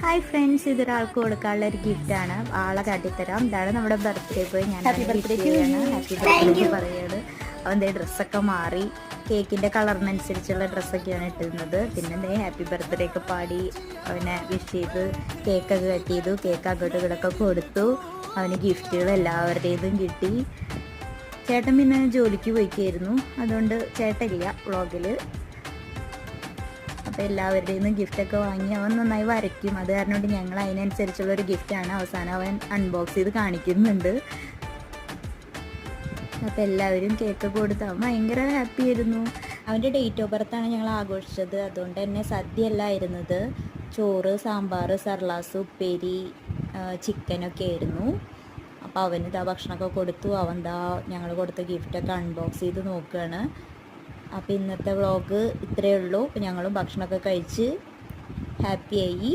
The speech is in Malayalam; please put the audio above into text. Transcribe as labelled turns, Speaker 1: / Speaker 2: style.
Speaker 1: ഹായ് ഫ്രണ്ട്സ്, ഇതൊരാൾക്ക് കൊടുക്കാനുള്ള ഒരു ഗിഫ്റ്റാണ്. ആളെ കാട്ടിത്തരാം. ഇതാണ് നമ്മുടെ ബർത്ത്ഡേ ബോയ്. ഞാൻ ഹാപ്പി ബർത്ത്ഡേ പറയാണ്. അവൻ്റെ ഡ്രസ്സൊക്കെ മാറി കേക്കിൻ്റെ കളറിനനുസരിച്ചുള്ള ഡ്രസ്സൊക്കെയാണ് ഇട്ടിരുന്നത്. പിന്നെ ഹാപ്പി ബർത്ത്ഡേ ഒക്കെ പാടി അവനെ വിഷ് ചെയ്ത് കേക്കൊക്കെ കട്ട് ചെയ്തു. കേക്ക് അങ്ങോട്ടും ഇങ്ങോട്ടൊക്കെ കൊടുത്തു. അവന് ഗിഫ്റ്റുകൾ എല്ലാവരുടേതും കിട്ടി. ചേട്ടൻ പിന്നെ ജോലിക്ക് പോയിക്കായിരുന്നു, അതുകൊണ്ട് ചേട്ടനില്ല വ്ളോഗിൽ. അപ്പോൾ എല്ലാവരുടെയും നിന്ന് ഗിഫ്റ്റൊക്കെ വാങ്ങി അവൻ നന്നായി വരയ്ക്കും. അത് കാരണം കൊണ്ട് ഞങ്ങൾ അതിനനുസരിച്ചുള്ളൊരു ഗിഫ്റ്റാണ് അവസാനം അവൻ അൺബോക്സ് ചെയ്ത് കാണിക്കുന്നുണ്ട്. അപ്പോൾ എല്ലാവരും കേക്ക് കൊടുത്ത് അവൻ ഭയങ്കര ഹാപ്പി ആയിരുന്നു. അവൻ്റെ ഡേറ്റ് ഓഫ് ബർത്താണ് ഞങ്ങൾ ആഘോഷിച്ചത്. അതുകൊണ്ട് തന്നെ സദ്യ അല്ല ആയിരുന്നത്. ചോറ്, സാമ്പാർ, സർലാസ്, ഉപ്പേരി, ചിക്കനൊക്കെ ആയിരുന്നു. അപ്പോൾ അവന് ഭക്ഷണമൊക്കെ കൊടുത്തു. അവൻ ഞങ്ങൾ കൊടുത്ത ഗിഫ്റ്റൊക്കെ അൺബോക്സ് ചെയ്ത് നോക്കുകയാണ്. അപ്പോൾ ഇന്നത്തെ വ്ളോഗ് ഇത്രയേ ഉള്ളൂ. ഞങ്ങളും ഭക്ഷണമൊക്കെ കഴിച്ച് ഹാപ്പിയായി.